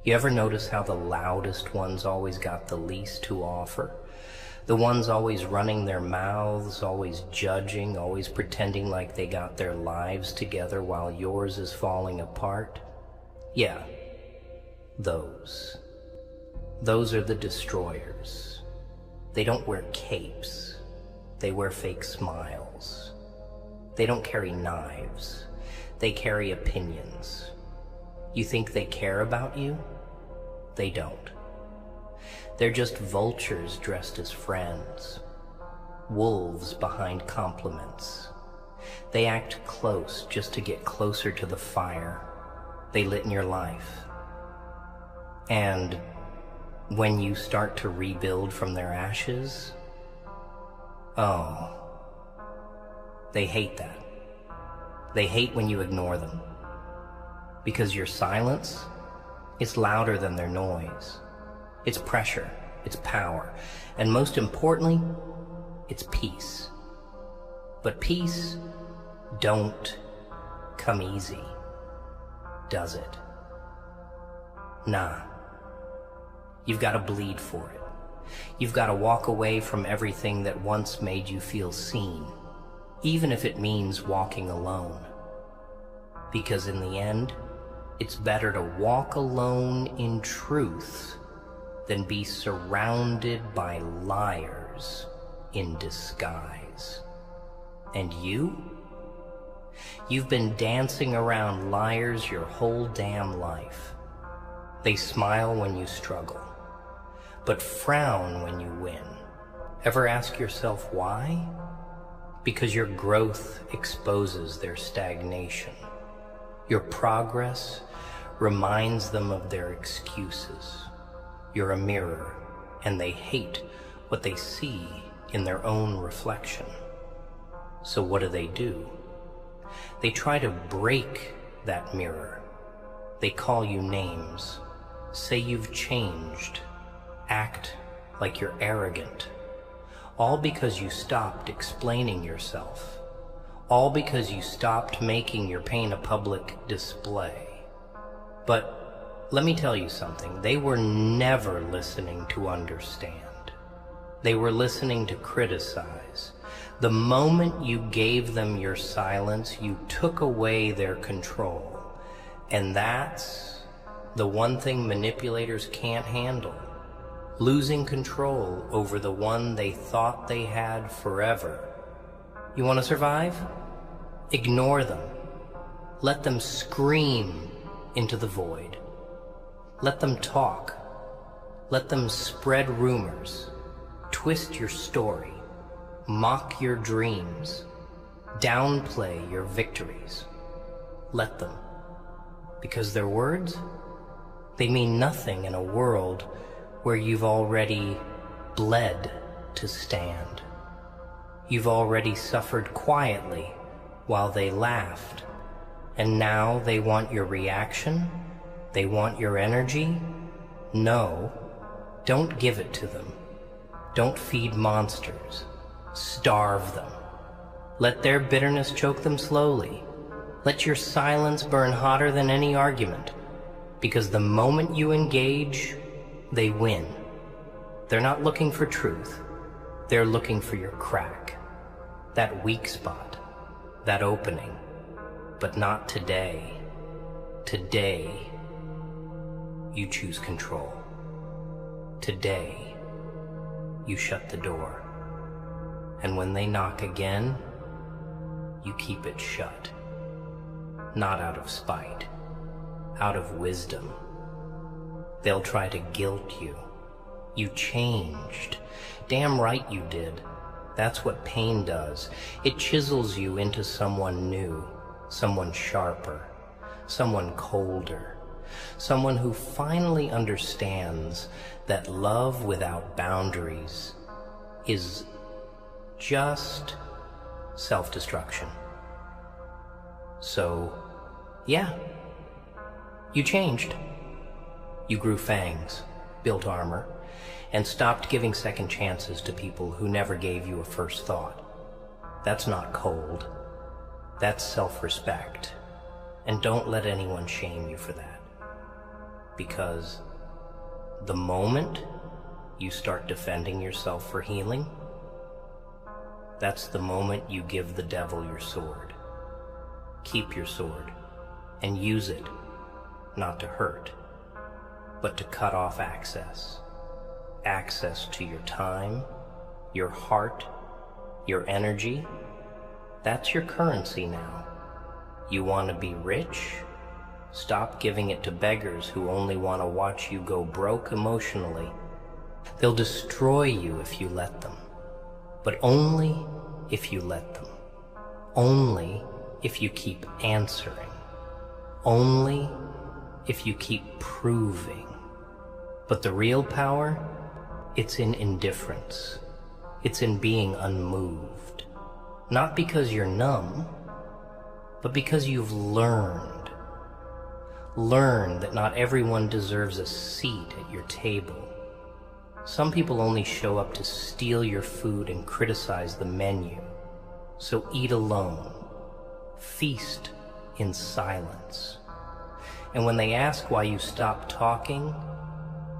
You ever notice how the loudest ones always got the least to offer? The ones always running their mouths, always judging, always pretending like they got their lives together while yours is falling apart? Yeah, those. Those are the destroyers. They don't wear capes. They wear fake smiles. They don't carry knives. They carry opinions. You think they care about you? They don't. They're just vultures dressed as friends. Wolves behind compliments. They act close just to get closer to the fire they lit in your life. And when you start to rebuild from their ashes, oh, they hate that. They hate when you ignore them. Because your silence is louder than their noise. It's pressure, it's power, and most importantly, it's peace. But peace don't come easy, does it? Nah. You've got to bleed for it. You've got to walk away from everything that once made you feel seen, even if it means walking alone. Because in the end, it's better to walk alone in truth than be surrounded by liars in disguise. And you've been dancing around liars your whole damn life. They smile when you struggle, but frown when you win. Ever ask yourself why? Because your growth exposes their stagnation. Your progress reminds them of their excuses. You're a mirror, and they hate what they see in their own reflection. So what do? They try to break that mirror. They call you names, say you've changed, act like you're arrogant. All because you stopped explaining yourself. All because you stopped making your pain a public display. But let me tell you something, they were never listening to understand. They were listening to criticize. The moment you gave them your silence, you took away their control. And that's the one thing manipulators can't handle. Losing control over the one they thought they had forever. You want to survive? Ignore them. Let them scream into the void. Let them talk. Let them spread rumors, twist your story, mock your dreams, downplay your victories. Let them. Because their words, they mean nothing in a world where you've already bled to stand. You've already suffered quietly while they laughed, and now they want your reaction? They want your energy? No, don't give it to them. Don't feed monsters. Starve them. Let their bitterness choke them slowly. Let your silence burn hotter than any argument. Because the moment you engage, they win. They're not looking for truth. They're looking for your crack. That weak spot. That opening. But not today. Today, you choose control. Today, you shut the door. And when they knock again, you keep it shut. Not out of spite, out of wisdom. They'll try to guilt you. You changed. Damn right you did. That's what pain does. It chisels you into someone new, someone sharper, someone colder, someone who finally understands that love without boundaries is just self-destruction. So, yeah, you changed. You grew fangs, built armor, and stopped giving second chances to people who never gave you a first thought. That's not cold. That's self-respect. And don't let anyone shame you for that. Because the moment you start defending yourself for healing, that's the moment you give the devil your sword. Keep your sword and use it not to hurt, but to cut off access. Access to your time, your heart, your energy. That's your currency now. You want to be rich? Stop giving it to beggars who only want to watch you go broke emotionally. They'll destroy you if you let them, but only if you let them. Only if you keep answering. Only if you keep proving. But the real power, it's in indifference. It's in being unmoved. Not because you're numb, but because you've learned. Learn that not everyone deserves a seat at your table. Some people only show up to steal your food and criticize the menu. So eat alone. Feast in silence. And when they ask why you stop talking,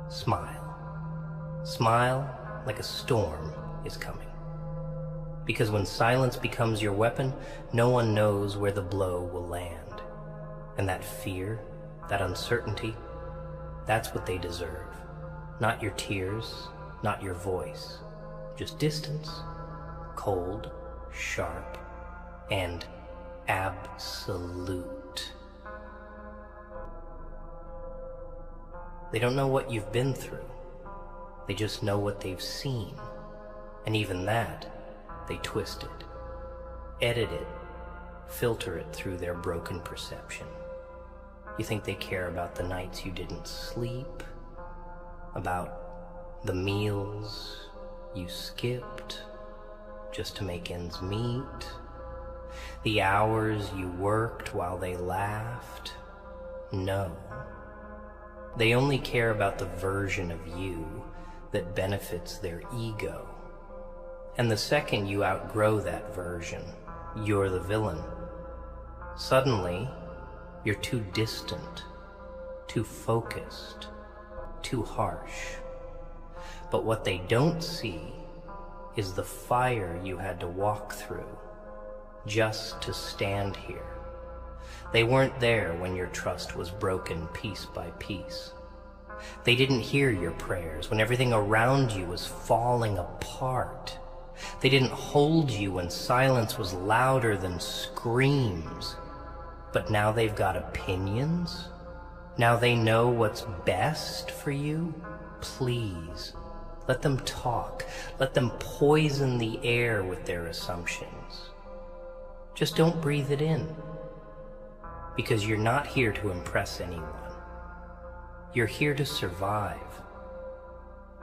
smile. Smile like a storm is coming. Because when silence becomes your weapon, no one knows where the blow will land. And that fear, that uncertainty, that's what they deserve. Not your tears, not your voice. Just distance, cold, sharp, and absolute. They don't know what you've been through. They just know what they've seen. And even that, they twist it, edit it, filter it through their broken perception. You think they care about the nights you didn't sleep, about the meals you skipped just to make ends meet, the hours you worked while they laughed? No. They only care about the version of you that benefits their ego. And the second you outgrow that version, you're the villain. Suddenly, you're too distant, too focused, too harsh. But what they don't see is the fire you had to walk through just to stand here. They weren't there when your trust was broken piece by piece. They didn't hear your prayers when everything around you was falling apart. They didn't hold you when silence was louder than screams. But now they've got opinions? Now they know what's best for you? Please, let them talk. Let them poison the air with their assumptions. Just don't breathe it in. Because you're not here to impress anyone. You're here to survive.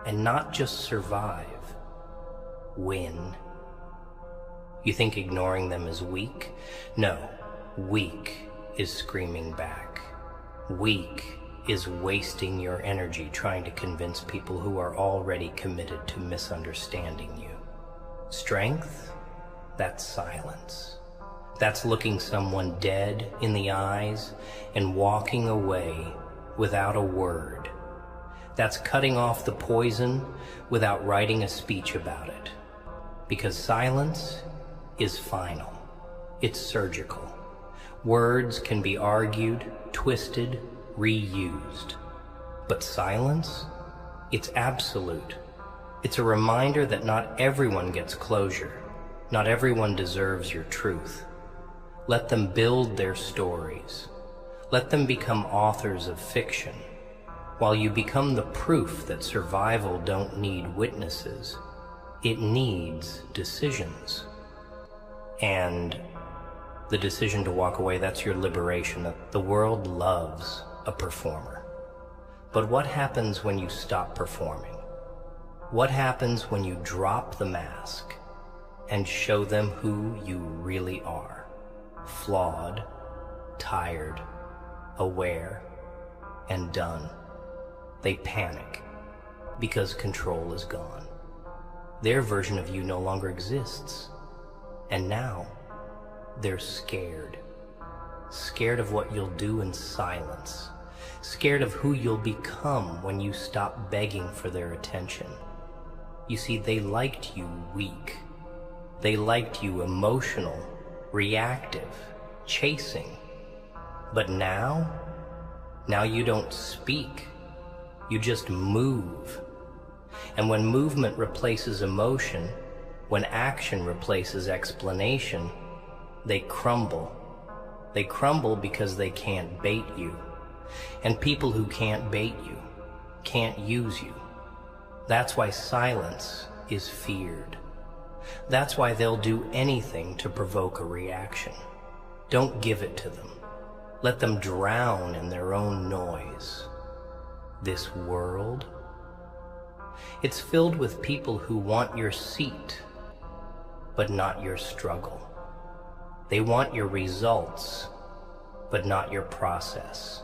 And not just survive. Win. You think ignoring them is weak? No. Weak is screaming back. Weak is wasting your energy trying to convince people who are already committed to misunderstanding you. Strength? That's silence. That's looking someone dead in the eyes and walking away without a word. That's cutting off the poison without writing a speech about it. Because silence is final. It's surgical. Words can be argued, twisted, reused. But silence? It's absolute. It's a reminder that not everyone gets closure. Not everyone deserves your truth. Let them build their stories. Let them become authors of fiction. While you become the proof that survival don't need witnesses, it needs decisions. And the decision to walk away, that's your liberation. The world loves a performer. But what happens when you stop performing? What happens when you drop the mask and show them who you really are? Flawed, tired, aware, and done. They panic because control is gone. Their version of you no longer exists. And now, they're scared. Scared of what you'll do in silence. scared of who you'll become when you stop begging for their attention. You see, they liked you weak. They liked you emotional, reactive, chasing. But now you don't speak. You just move. And when movement replaces emotion, when action replaces explanation, they crumble. They crumble because they can't bait you. And people who can't bait you can't use you. That's why silence is feared. That's why they'll do anything to provoke a reaction. Don't give it to them. Let them drown in their own noise. This world, it's filled with people who want your seat, but not your struggle. They want your results, but not your process.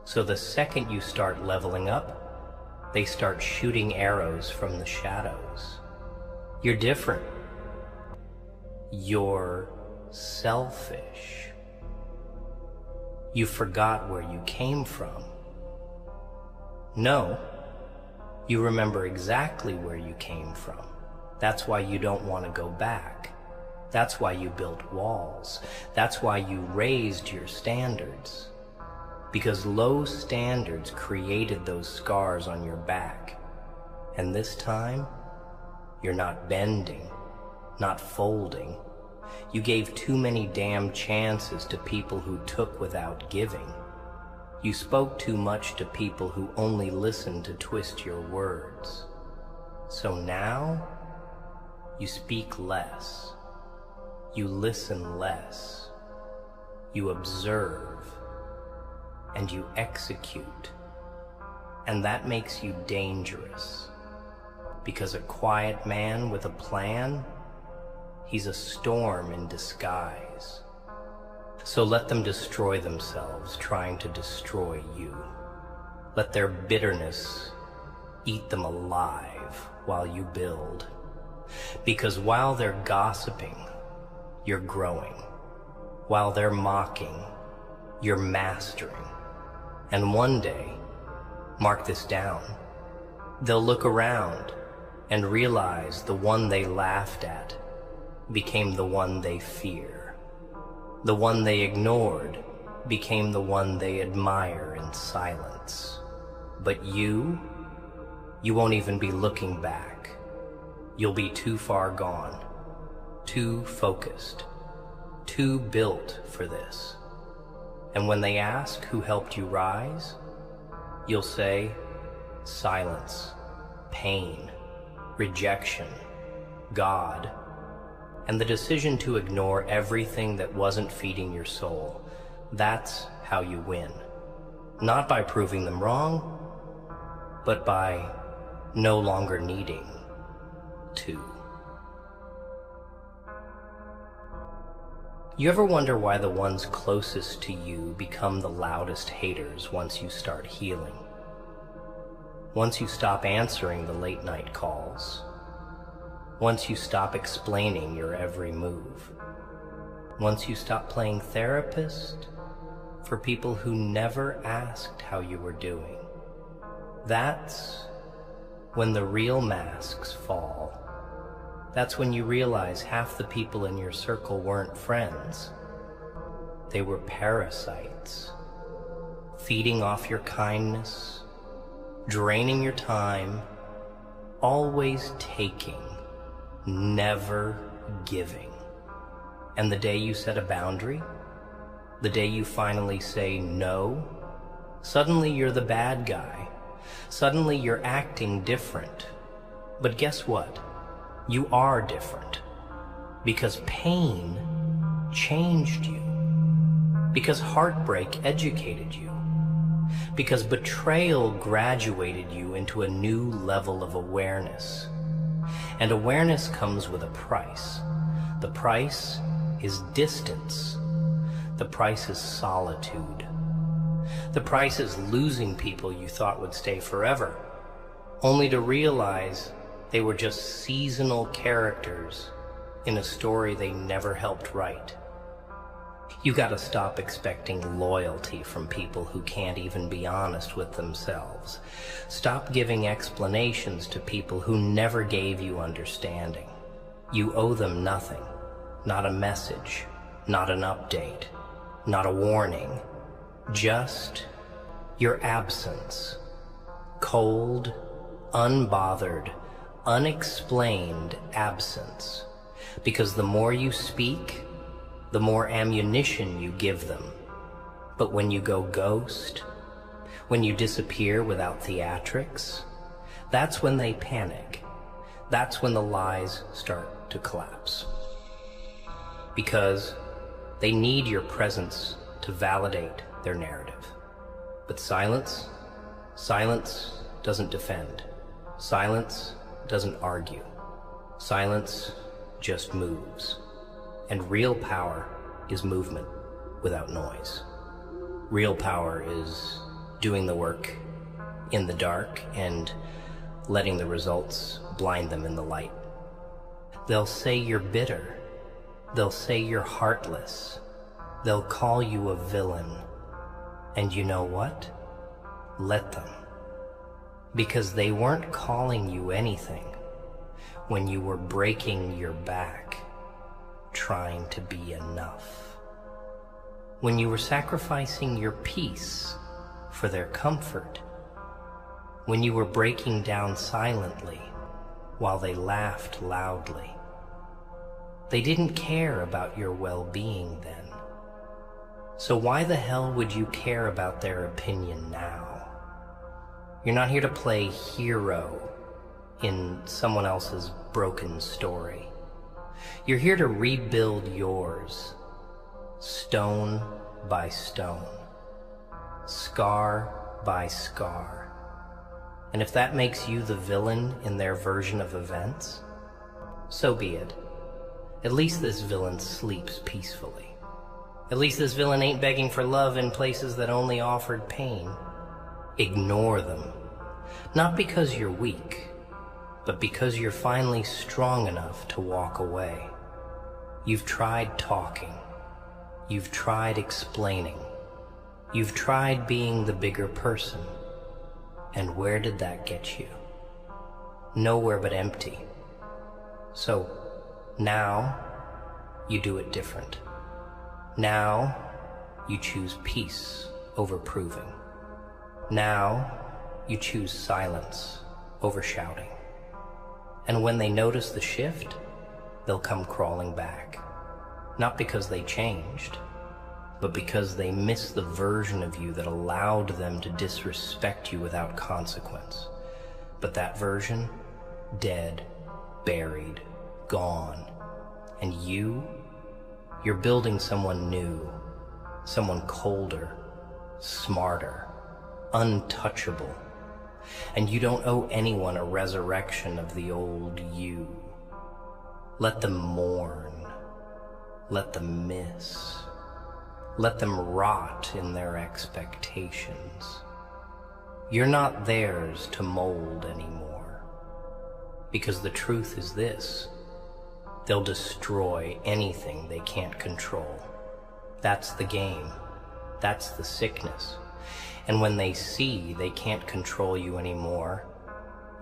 So the second you start leveling up, they start shooting arrows from the shadows. You're different. You're selfish. You forgot where you came from. No, you remember exactly where you came from. That's why you don't want to go back. That's why you built walls. That's why you raised your standards. Because low standards created those scars on your back. And this time, you're not bending, not folding. You gave too many damn chances to people who took without giving. You spoke too much to people who only listened to twist your words. So now, you speak less. You listen less. You observe. And you execute. And that makes you dangerous. Because a quiet man with a plan, he's a storm in disguise. So let them destroy themselves trying to destroy you. Let their bitterness eat them alive while you build. Because while they're gossiping, you're growing. While they're mocking, you're mastering. And one day, mark this down, they'll look around and realize the one they laughed at became the one they fear. The one they ignored became the one they admire in silence. But you won't even be looking back. You'll be too far gone, too focused, too built for this. And when they ask who helped you rise, you'll say, silence, pain, rejection, God, and the decision to ignore everything that wasn't feeding your soul. That's how you win. Not by proving them wrong, but by no longer needing to. You ever wonder why the ones closest to you become the loudest haters once you start healing? Once you stop answering the late night calls. Once you stop explaining your every move. Once you stop playing therapist for people who never asked how you were doing. That's when the real masks fall. That's when you realize half the people in your circle weren't friends. They were parasites, feeding off your kindness, draining your time, always taking, never giving. And the day you set a boundary, the day you finally say no, suddenly you're the bad guy. Suddenly you're acting different. But guess what? You are different. Because pain changed you. Because heartbreak educated you. Because betrayal graduated you into a new level of awareness. And awareness comes with a price. The price is distance. The price is solitude. The price is losing people you thought would stay forever, only to realize they were just seasonal characters in a story they never helped write. You gotta stop expecting loyalty from people who can't even be honest with themselves. Stop giving explanations to people who never gave you understanding. You owe them nothing. Not a message, not an update, not a warning. Just your absence. Cold, unbothered, unexplained absence. Because the more you speak, the more ammunition you give them. But when you go ghost, when you disappear without theatrics, that's when they panic. That's when the lies start to collapse. Because they need your presence to validate their narrative. But silence doesn't defend. Silence doesn't argue. Silence just moves. And real power is movement without noise. Real power is doing the work in the dark and letting the results blind them in the light. They'll say you're bitter. They'll say you're heartless. They'll call you a villain. And you know what? Let them. Because they weren't calling you anything when you were breaking your back, trying to be enough. When you were sacrificing your peace for their comfort. When you were breaking down silently while they laughed loudly. They didn't care about your well-being then. So why the hell would you care about their opinion now? You're not here to play hero in someone else's broken story. You're here to rebuild yours, stone by stone, scar by scar. And if that makes you the villain in their version of events, so be it. At least this villain sleeps peacefully. At least this villain ain't begging for love in places that only offered pain. Ignore them. Not because you're weak, but because you're finally strong enough to walk away. You've tried talking. You've tried explaining. You've tried being the bigger person. And where did that get you? Nowhere but empty. So now you do it different. Now you choose peace over proving. Now you choose silence over shouting. And when they notice the shift, they'll come crawling back. Not because they changed, but because they miss the version of you that allowed them to disrespect you without consequence. But that version, dead, buried, gone. And you're building someone new, someone colder, smarter, untouchable. And you don't owe anyone a resurrection of the old you. Let them mourn. Let them miss. Let them rot in their expectations. You're not theirs to mold anymore. Because the truth is this: they'll destroy anything they can't control. That's the game. That's the sickness. And when they see they can't control you anymore,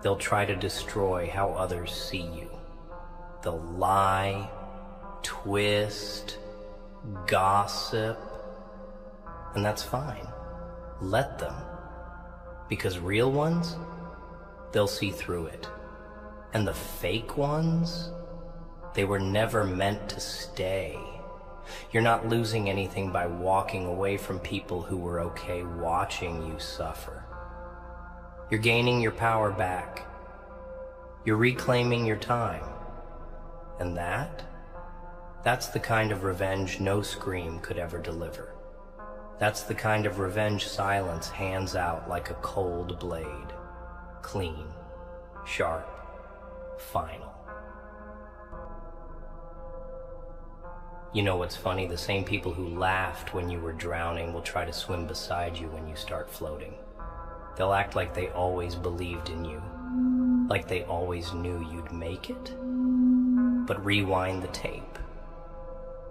they'll try to destroy how others see you. They'll lie, twist, gossip, and that's fine. Let them. Because real ones, they'll see through it. And the fake ones, they were never meant to stay. You're not losing anything by walking away from people who were okay watching you suffer. You're gaining your power back. You're reclaiming your time. And that's the kind of revenge no scream could ever deliver. That's the kind of revenge silence hands out like a cold blade. Clean, sharp, final. You know what's funny? The same people who laughed when you were drowning will try to swim beside you when you start floating. They'll act like they always believed in you, like they always knew you'd make it. But rewind the tape.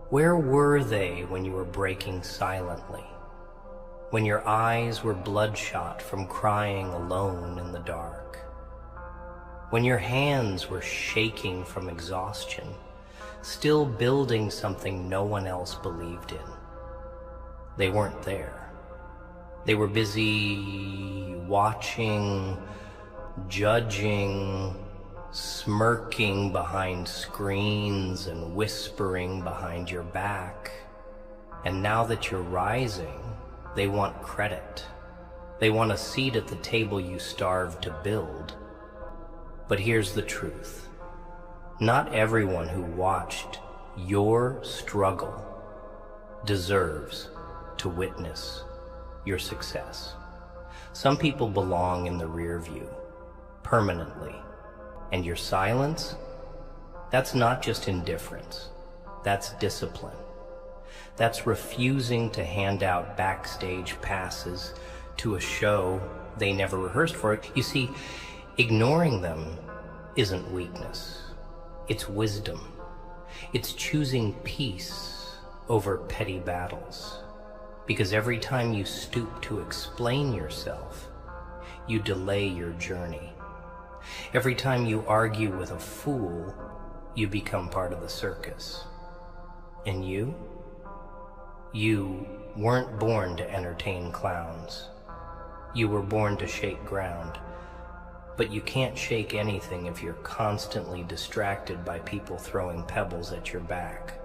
Where were they when you were breaking silently? When your eyes were bloodshot from crying alone in the dark? When your hands were shaking from exhaustion, still building something no one else believed in? They weren't there. They were busy watching, judging, smirking behind screens and whispering behind your back. And now that you're rising, they want credit. They want a seat at the table you starved to build. But here's the truth. Not everyone who watched your struggle deserves to witness your success. Some people belong in the rear view, permanently. And your silence, that's not just indifference, that's discipline. That's refusing to hand out backstage passes to a show they never rehearsed for. You see, ignoring them isn't weakness, it's wisdom. It's choosing peace over petty battles. Because every time you stoop to explain yourself, you delay your journey. Every time you argue with a fool, you become part of the circus. And you weren't born to entertain clowns. You were born to shake ground. But you can't shake anything if you're constantly distracted by people throwing pebbles at your back.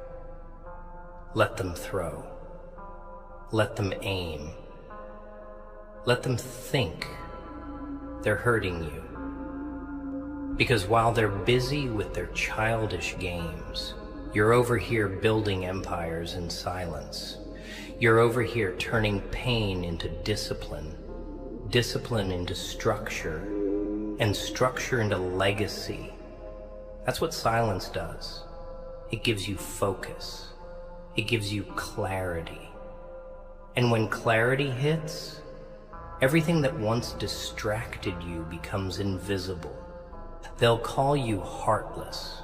Let them throw. Let them aim. Let them think they're hurting you. Because while they're busy with their childish games, you're over here building empires in silence. You're over here turning pain into discipline, discipline into structure, and structure into legacy. That's what silence does. It gives you focus. It gives you clarity. And when clarity hits, everything that once distracted you becomes invisible. They'll call you heartless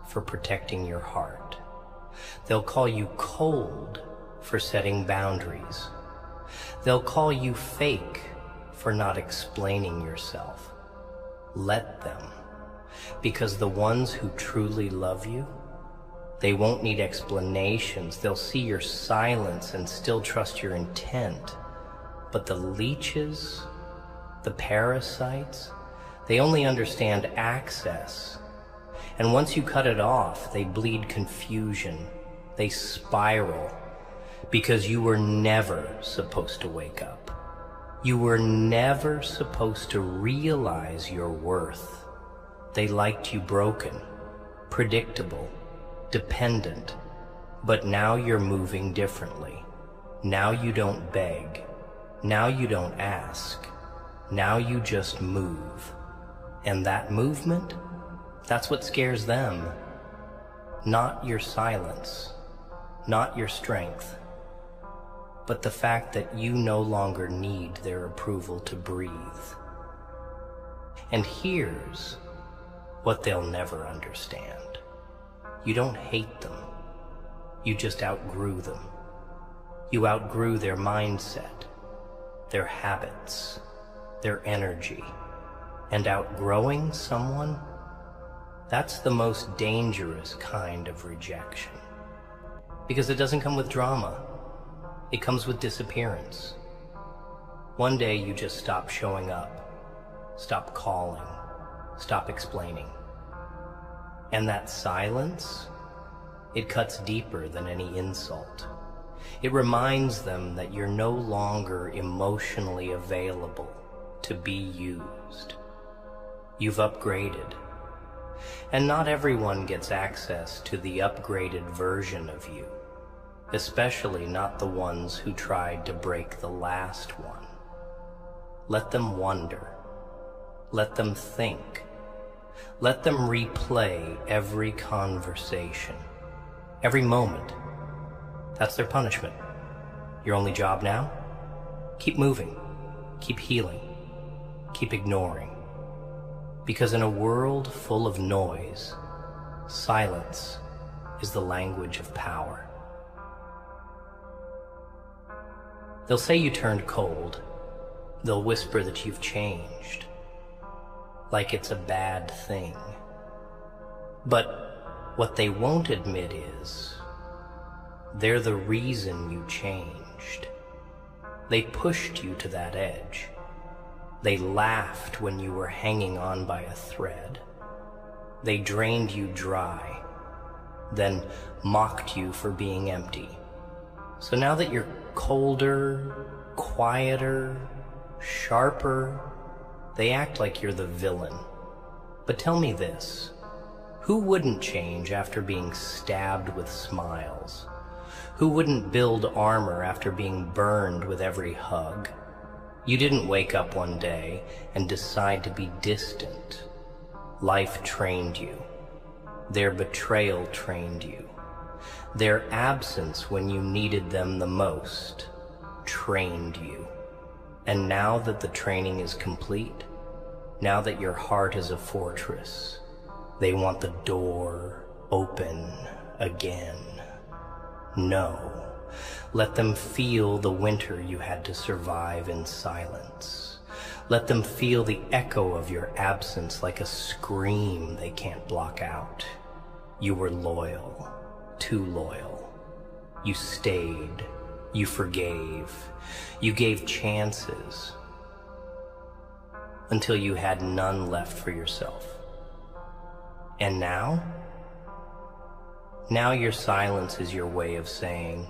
for protecting your heart. They'll call you cold for setting boundaries. They'll call you fake for not explaining yourself. Let them. Because the ones who truly love you, they won't need explanations. They'll see your silence and still trust your intent. But the leeches, the parasites, they only understand access. And once you cut it off, they bleed confusion. They spiral. Because you were never supposed to wake up. You were never supposed to realize your worth. They liked you broken, predictable, dependent. But now you're moving differently. Now you don't beg. Now you don't ask. Now you just move. And that movement, that's what scares them. Not your silence, not your strength, but the fact that you no longer need their approval to breathe. And here's what they'll never understand. You don't hate them. You just outgrew them. You outgrew their mindset, their habits, their energy. And outgrowing someone, that's the most dangerous kind of rejection. Because it doesn't come with drama. It comes with disappearance. One day you just stop showing up, stop calling, stop explaining. And that silence, it cuts deeper than any insult. It reminds them that you're no longer emotionally available to be used. You've upgraded. And not everyone gets access to the upgraded version of you, especially not the ones who tried to break the last one. Let them wonder. Let them think. Let them replay every conversation, every moment. That's their punishment. Your only job now? Keep moving. Keep healing. Keep ignoring. Because in a world full of noise, silence is the language of power. They'll say you turned cold. They'll whisper that you've changed, like it's a bad thing. But what they won't admit is they're the reason you changed. They pushed you to that edge. They laughed when you were hanging on by a thread. They drained you dry, then mocked you for being empty. So now that you're colder, quieter, sharper, they act like you're the villain. But tell me this, who wouldn't change after being stabbed with smiles? Who wouldn't build armor after being burned with every hug? You didn't wake up one day and decide to be distant. Life trained you. Their betrayal trained you. Their absence when you needed them the most trained you. And now that the training is complete, now that your heart is a fortress, they want the door open again. No. Let them feel the winter you had to survive in silence. Let them feel the echo of your absence like a scream they can't block out. You were loyal, too loyal. You stayed, you forgave, you gave chances until you had none left for yourself. And now? Now your silence is your way of saying,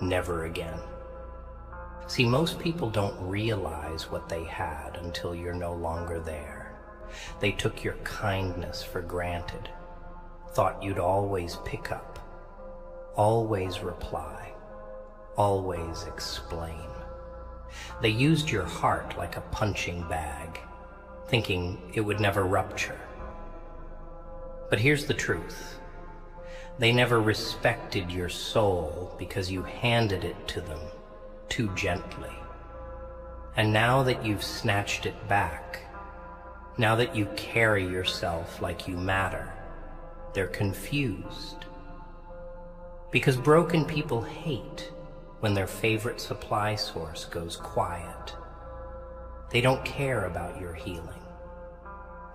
never again. See, most people don't realize what they had until you're no longer there. They took your kindness for granted, thought you'd always pick up, always reply, always explain. They used your heart like a punching bag, thinking it would never rupture. But here's the truth. They never respected your soul because you handed it to them too gently. And now that you've snatched it back, now that you carry yourself like you matter, they're confused. Because broken people hate when their favorite supply source goes quiet. They don't care about your healing.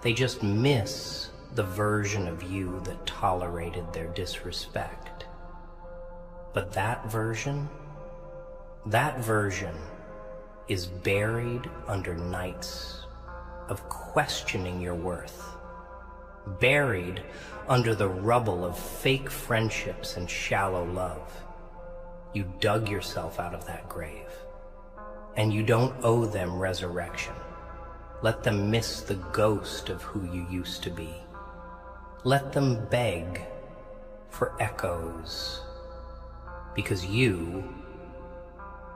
They just miss the version of you that tolerated their disrespect. But that version is buried under nights of questioning your worth, buried under the rubble of fake friendships and shallow love. You dug yourself out of that grave, and you don't owe them resurrection. Let them miss the ghost of who you used to be. Let them beg for echoes, because you're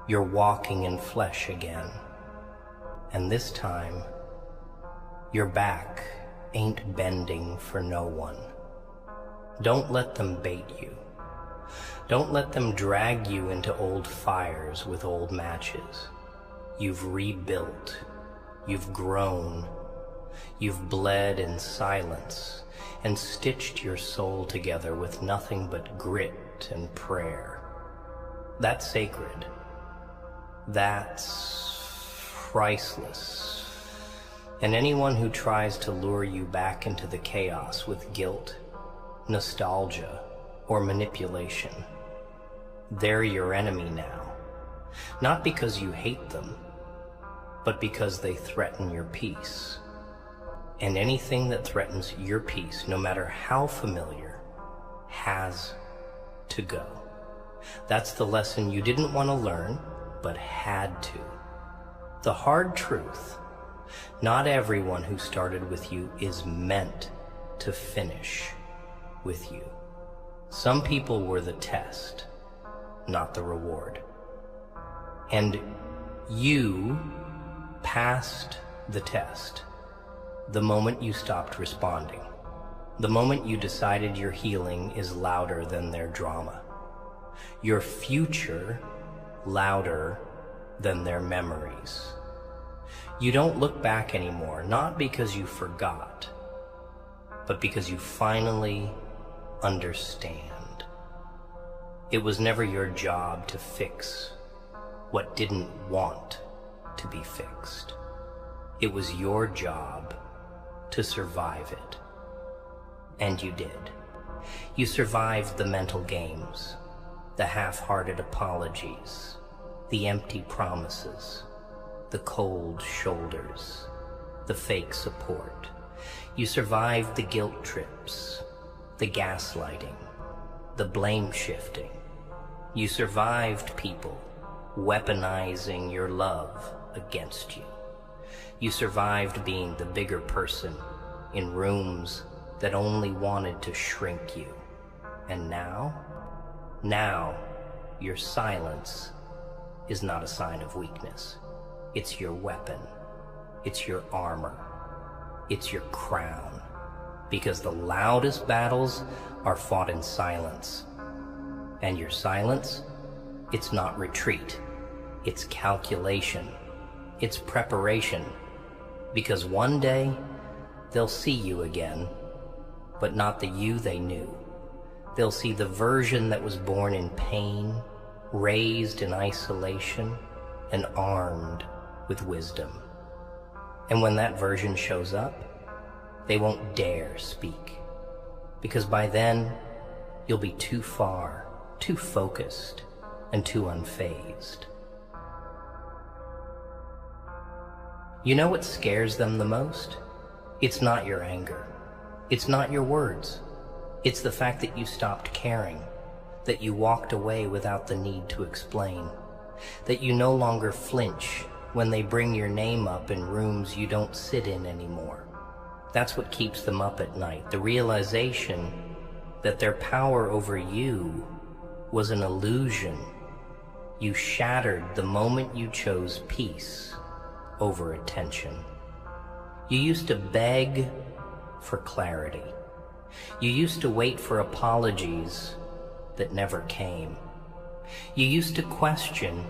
walking in flesh again. And this time, your back ain't bending for no one. Don't let them bait you. Don't let them drag you into old fires with old matches. You've rebuilt. You've grown. You've bled in silence and stitched your soul together with nothing but grit and prayer. That's sacred. That's priceless. And anyone who tries to lure you back into the chaos with guilt, nostalgia, or manipulation, they're your enemy now. Not because you hate them, but because they threaten your peace. And anything that threatens your peace, no matter how familiar, has to go. That's the lesson you didn't want to learn, but had to. The hard truth: not everyone who started with you is meant to finish with you. Some people were the test, not the reward. And you passed the test the moment you stopped responding, the moment you decided your healing is louder than their drama, your future louder than their memories. You don't look back anymore, not because you forgot, but because you finally understand. It was never your job to fix what didn't want to be fixed. It was your job to survive it. And you did. You survived the mental games, the half-hearted apologies, the empty promises, the cold shoulders, the fake support. You survived the guilt trips, the gaslighting, the blame shifting. You survived people weaponizing your love against you. You survived being the bigger person in rooms that only wanted to shrink you. And now your silence is not a sign of weakness. It's your weapon. It's your armor. It's your crown. Because the loudest battles are fought in silence. And your silence, it's not retreat. It's calculation. It's preparation. Because one day, they'll see you again, but not the you they knew. They'll see the version that was born in pain, raised in isolation, and armed with wisdom. And when that version shows up, they won't dare speak. Because by then, you'll be too far, too focused, and too unfazed. You know what scares them the most? It's not your anger. It's not your words. It's the fact that you stopped caring, that you walked away without the need to explain, that you no longer flinch when they bring your name up in rooms you don't sit in anymore. That's what keeps them up at night, the realization that their power over you was an illusion. You shattered the moment you chose peace over attention. You used to beg for clarity. You used to wait for apologies that never came. You used to question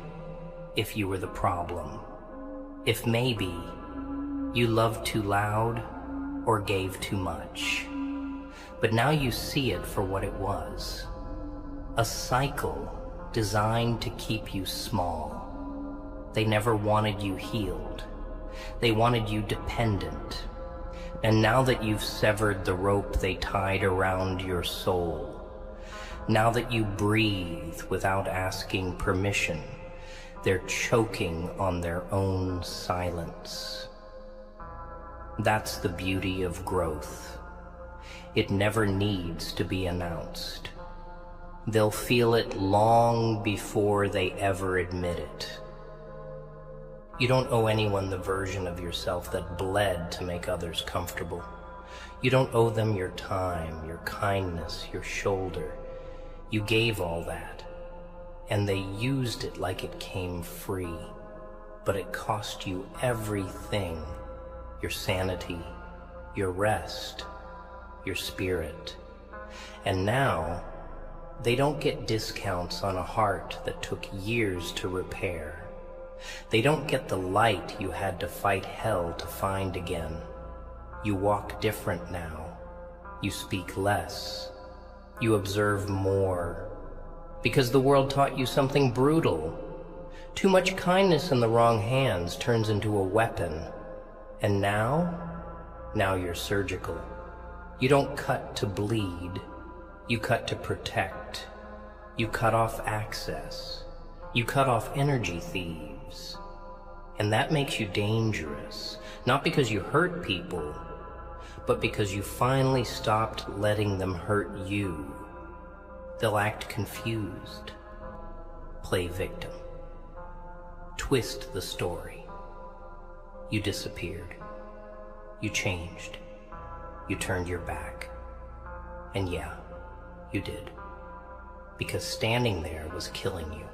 if you were the problem, if maybe you loved too loud or gave too much. But now you see it for what it was, a cycle designed to keep you small. They never wanted you healed. They wanted you dependent. And now that you've severed the rope they tied around your soul, now that you breathe without asking permission, they're choking on their own silence. That's the beauty of growth. It never needs to be announced. They'll feel it long before they ever admit it. You don't owe anyone the version of yourself that bled to make others comfortable. You don't owe them your time, your kindness, your shoulder. You gave all that, and they used it like it came free. But it cost you everything: your sanity, your rest, your spirit. And now, they don't get discounts on a heart that took years to repair. They don't get the light you had to fight hell to find again. You walk different now. You speak less. You observe more. Because the world taught you something brutal. Too much kindness in the wrong hands turns into a weapon. And now you're surgical. You don't cut to bleed. You cut to protect. You cut off access. You cut off energy thieves. And that makes you dangerous, not because you hurt people, but because you finally stopped letting them hurt you. They'll act confused, play victim, twist the story. You disappeared. You changed. You turned your back. And yeah, you did. Because standing there was killing you.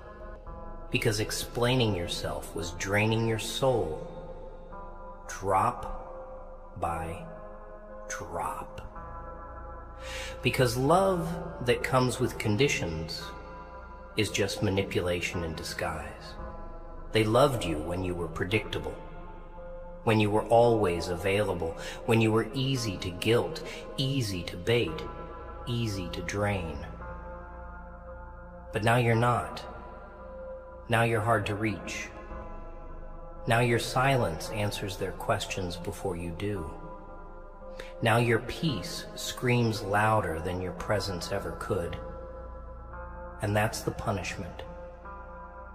Because explaining yourself was draining your soul, drop by drop. Because love that comes with conditions is just manipulation in disguise. They loved you when you were predictable, when you were always available, when you were easy to guilt, easy to bait, easy to drain. But now you're not. Now you're hard to reach. Now your silence answers their questions before you do. Now your peace screams louder than your presence ever could. And that's the punishment.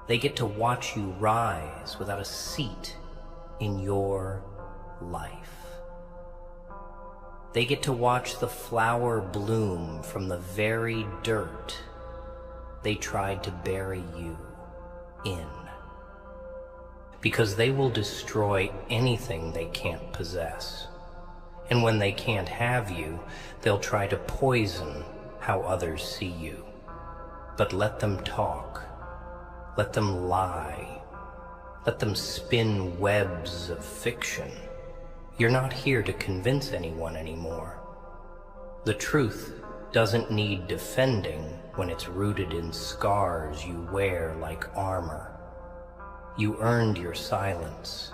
They get to watch you rise without a seat in your life. They get to watch the flower bloom from the very dirt they tried to bury you in. Because they will destroy anything they can't possess. And when they can't have you, they'll try to poison how others see you. But let them talk. Let them lie. Let them spin webs of fiction. You're not here to convince anyone anymore. The truth doesn't need defending when it's rooted in scars you wear like armor. You earned your silence.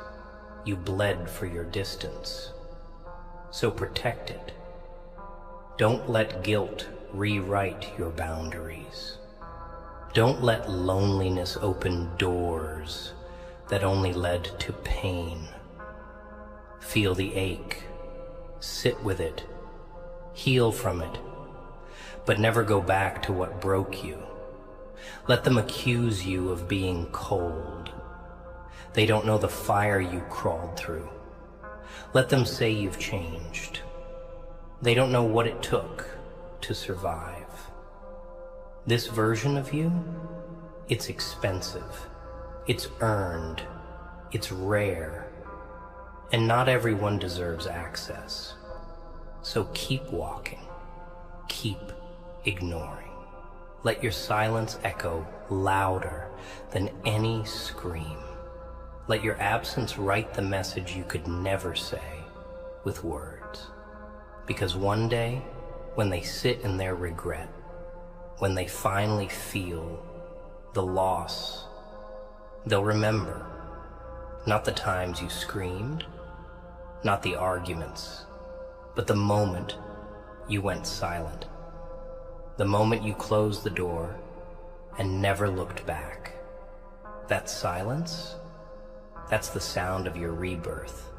You bled for your distance. So protect it. Don't let guilt rewrite your boundaries. Don't let loneliness open doors that only led to pain. Feel the ache. Sit with it. Heal from it. But never go back to what broke you. Let them accuse you of being cold. They don't know the fire you crawled through. Let them say you've changed. They don't know what it took to survive. This version of you, it's expensive. It's earned. It's rare. And not everyone deserves access. So keep walking. Keep ignoring. Let your silence echo louder than any scream. Let your absence write the message you could never say with words. Because one day, when they sit in their regret, when they finally feel the loss, they'll remember not the times you screamed, not the arguments, but the moment you went silent. The moment you closed the door and never looked back. That silence, that's the sound of your rebirth.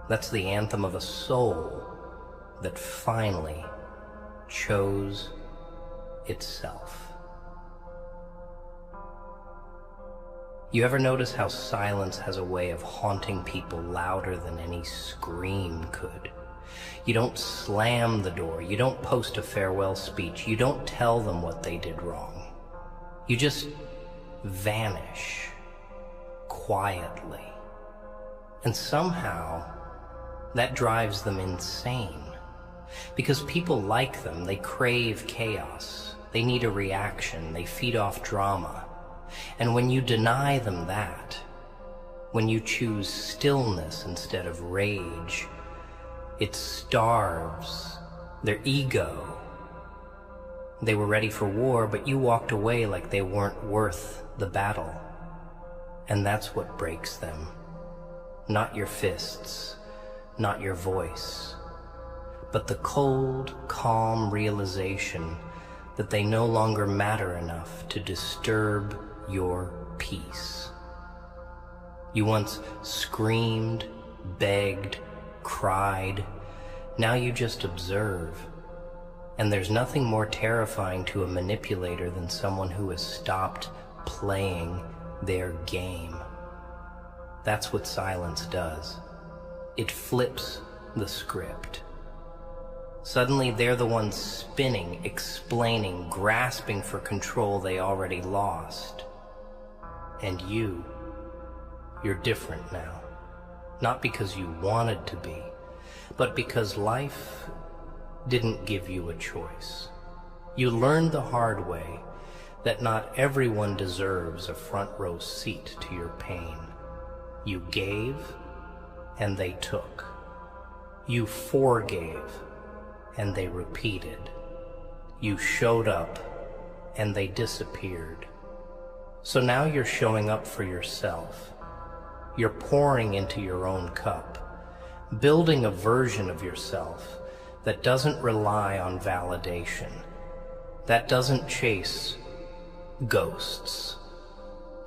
That's the anthem of a soul that finally chose itself. You ever notice how silence has a way of haunting people louder than any scream could? You don't slam the door. You don't post a farewell speech. You don't tell them what they did wrong. You just vanish quietly. And somehow that drives them insane. Because people like them, they crave chaos. They need a reaction. They feed off drama. And when you deny them that, when you choose stillness instead of rage, it starves their ego. They were ready for war, but you walked away like they weren't worth the battle. And that's what breaks them. Not your fists, not your voice, but the cold, calm realization that they no longer matter enough to disturb your peace. You once screamed, begged, cried. Now you just observe. And there's nothing more terrifying to a manipulator than someone who has stopped playing their game. That's what silence does. It flips the script. Suddenly they're the ones spinning, explaining, grasping for control they already lost. And you're different now. Not because you wanted to be, but because life didn't give you a choice. You learned the hard way that not everyone deserves a front row seat to your pain. You gave, and they took. You forgave, and they repeated. You showed up, and they disappeared. So now you're showing up for yourself. You're pouring into your own cup, building a version of yourself that doesn't rely on validation, that doesn't chase ghosts,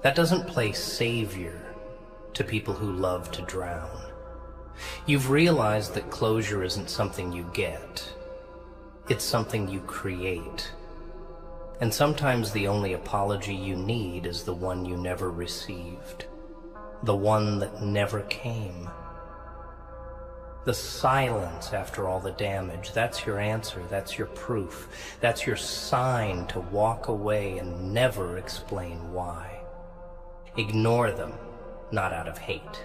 That doesn't play savior to people who love to drown. You've realized that closure isn't something you get. It's something you create. And sometimes the only apology you need is the one you never received. The one that never came. The silence after all the damage, that's your answer, that's your proof. That's your sign to walk away and never explain why. Ignore them, not out of hate,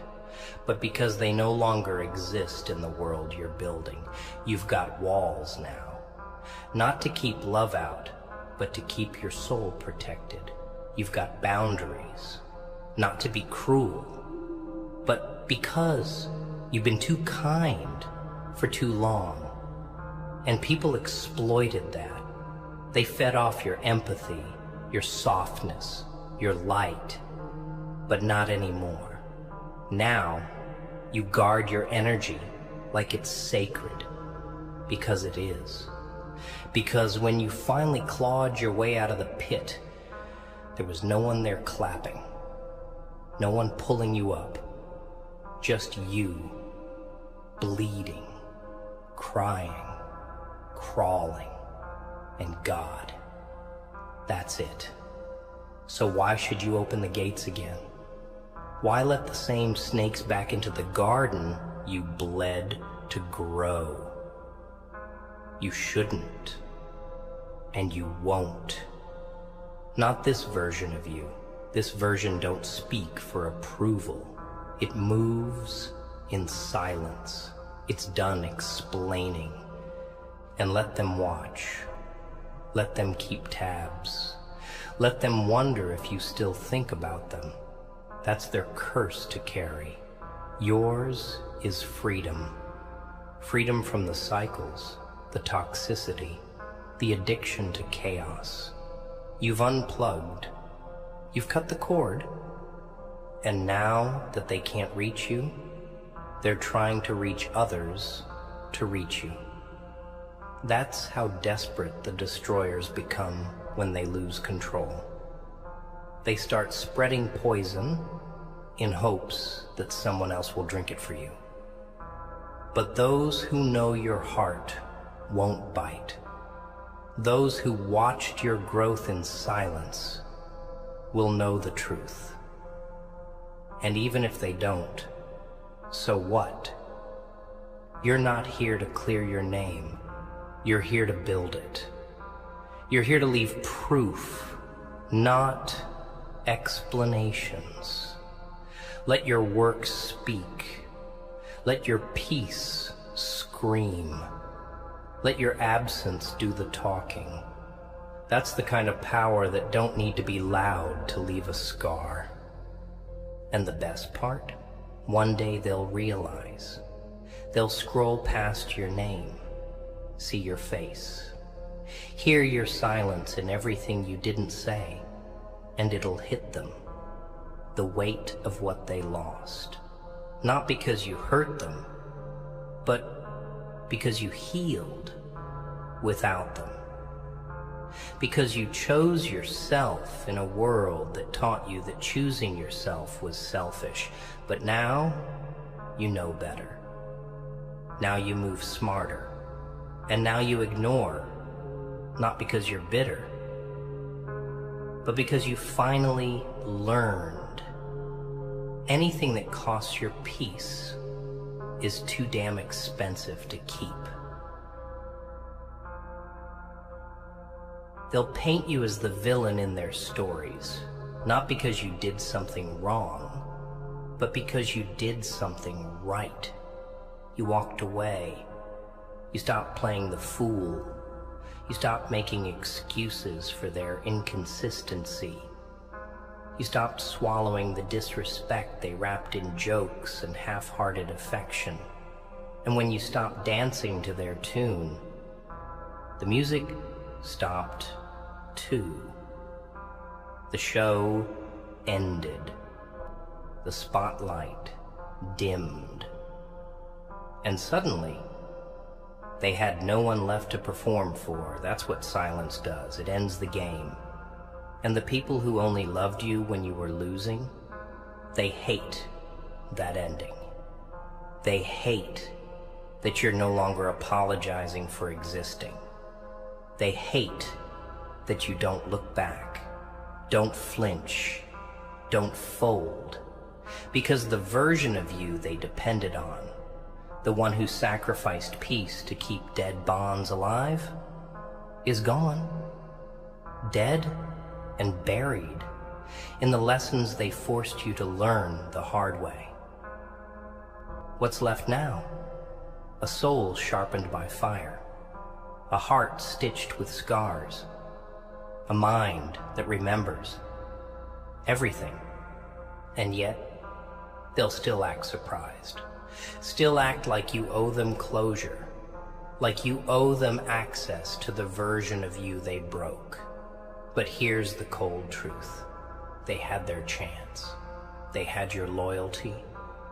but because they no longer exist in the world you're building. You've got walls now, not to keep love out, but to keep your soul protected. You've got boundaries, not to be cruel, but because you've been too kind for too long. And people exploited that. They fed off your empathy, your softness, your light, but not anymore. Now, you guard your energy like it's sacred, because it is. Because when you finally clawed your way out of the pit, there was no one there clapping, no one pulling you up, just you, bleeding, crying, crawling, and God. That's it. So why should you open the gates again? Why let the same snakes back into the garden you bled to grow? You shouldn't, and you won't. Not this version of you. This version don't speak for approval. It moves in silence. It's done explaining. And let them watch. Let them keep tabs. Let them wonder if you still think about them. That's their curse to carry. Yours is freedom. Freedom from the cycles, the toxicity, the addiction to chaos. You've unplugged. You've cut the cord. And now that they can't reach you, they're trying to reach others to reach you. That's how desperate the destroyers become when they lose control. They start spreading poison in hopes that someone else will drink it for you. But those who know your heart won't bite. Those who watched your growth in silence will know the truth. And even if they don't, so what? You're not here to clear your name. You're here to build it. You're here to leave proof, not explanations. Let your work speak. Let your peace scream. Let your absence do the talking. That's the kind of power that don't need to be loud to leave a scar. And the best part? One day they'll realize. They'll scroll past your name, see your face, hear your silence in everything you didn't say, and it'll hit them. The weight of what they lost. Not because you hurt them, but because you healed without them. Because you chose yourself in a world that taught you that choosing yourself was selfish. But now, you know better. Now you move smarter. And now you ignore, not because you're bitter, but because you finally learned. Anything that costs your peace is too damn expensive to keep. They'll paint you as the villain in their stories, not because you did something wrong, but because you did something right. You walked away. You stopped playing the fool. You stopped making excuses for their inconsistency. You stopped swallowing the disrespect they wrapped in jokes and half-hearted affection. And when you stopped dancing to their tune, the music stopped too. The show ended. The spotlight dimmed. And suddenly, they had no one left to perform for. That's what silence does. It ends the game. And the people who only loved you when you were losing, they hate that ending. They hate that you're no longer apologizing for existing. They hate that you don't look back, don't flinch, don't fold, because the version of you they depended on, the one who sacrificed peace to keep dead bonds alive, is gone, dead and buried in the lessons they forced you to learn the hard way. What's left now? A soul sharpened by fire, a heart stitched with scars, a mind that remembers everything, and yet they'll still act surprised, still act like you owe them closure, like you owe them access to the version of you they broke. But here's the cold truth. They had their chance. They had your loyalty,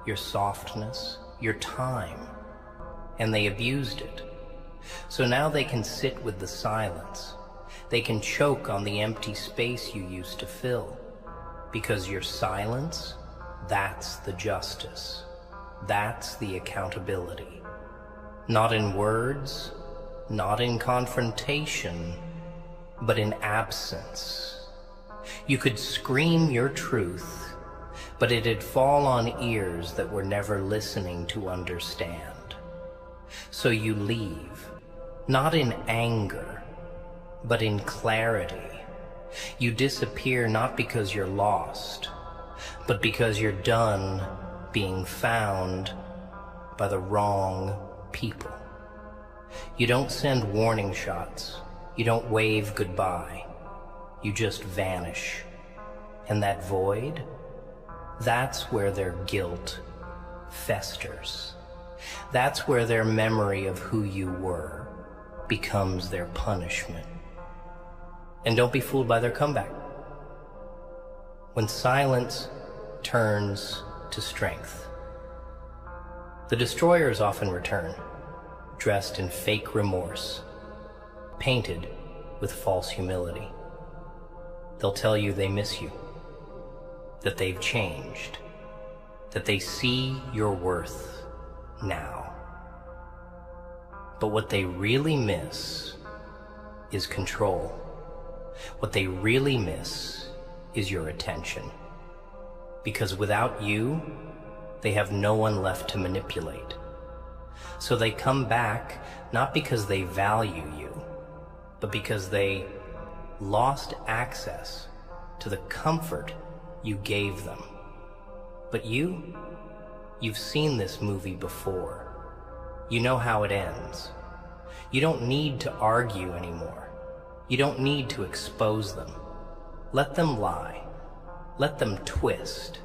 your softness, your time, and they abused it. So now they can sit with the silence. They can choke on the empty space you used to fill. Because your silence, that's the justice. That's the accountability. Not in words, not in confrontation, but in absence. You could scream your truth, but it'd fall on ears that were never listening to understand. So you leave, not in anger, but in clarity. You disappear not because you're lost, but because you're done being found by the wrong people. You don't send warning shots. You don't wave goodbye. You just vanish. And that void, that's where their guilt festers. That's where their memory of who you were becomes their punishment. And don't be fooled by their comeback. When silence turns to strength, the destroyers often return, dressed in fake remorse, painted with false humility. They'll tell you they miss you, that they've changed, that they see your worth now. But what they really miss is control. What they really miss is your attention. Because without you, they have no one left to manipulate. So they come back not because they value you, but because they lost access to the comfort you gave them. But you've seen this movie before. You know how it ends. You don't need to argue anymore. You don't need to expose them. Let them lie. Let them twist.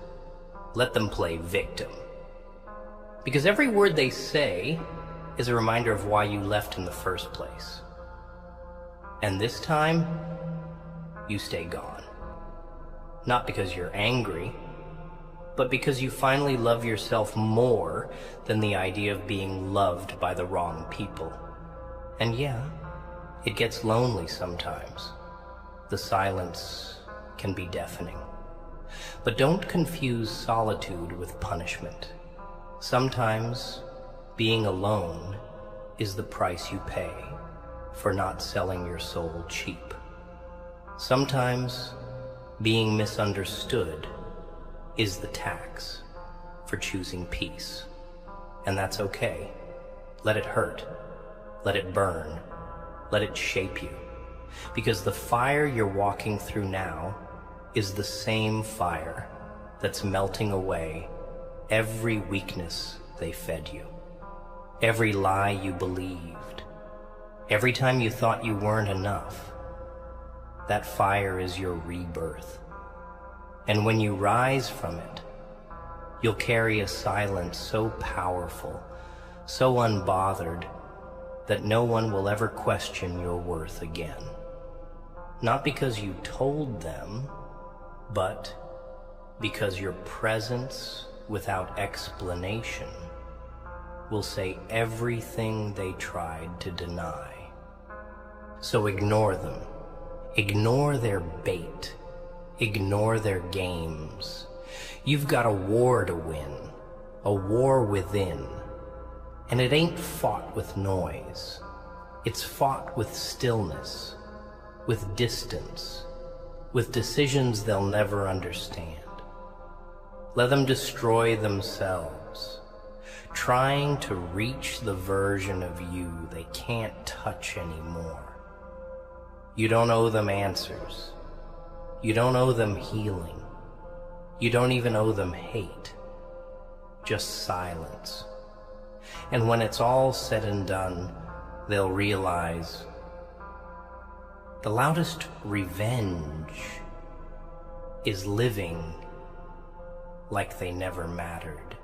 Let them play victim. Because every word they say is a reminder of why you left in the first place. And this time, you stay gone. Not because you're angry, but because you finally love yourself more than the idea of being loved by the wrong people. And yeah, it gets lonely sometimes. The silence can be deafening. But don't confuse solitude with punishment. Sometimes being alone is the price you pay for not selling your soul cheap. Sometimes being misunderstood is the tax for choosing peace. And that's okay. Let it hurt. Let it burn. Let it shape you. Because the fire you're walking through now is the same fire that's melting away every weakness they fed you, every lie you believed, every time you thought you weren't enough. That fire is your rebirth. And when you rise from it, you'll carry a silence so powerful, so unbothered, that no one will ever question your worth again. Not because you told them, but because your presence without explanation will say everything they tried to deny. So ignore them. Ignore their bait. Ignore their games. You've got a war to win, a war within. And it ain't fought with noise. It's fought with stillness, with distance, with decisions they'll never understand. Let them destroy themselves, trying to reach the version of you they can't touch anymore. You don't owe them answers. You don't owe them healing. You don't even owe them hate, just silence. And when it's all said and done, they'll realize the loudest revenge is living like they never mattered.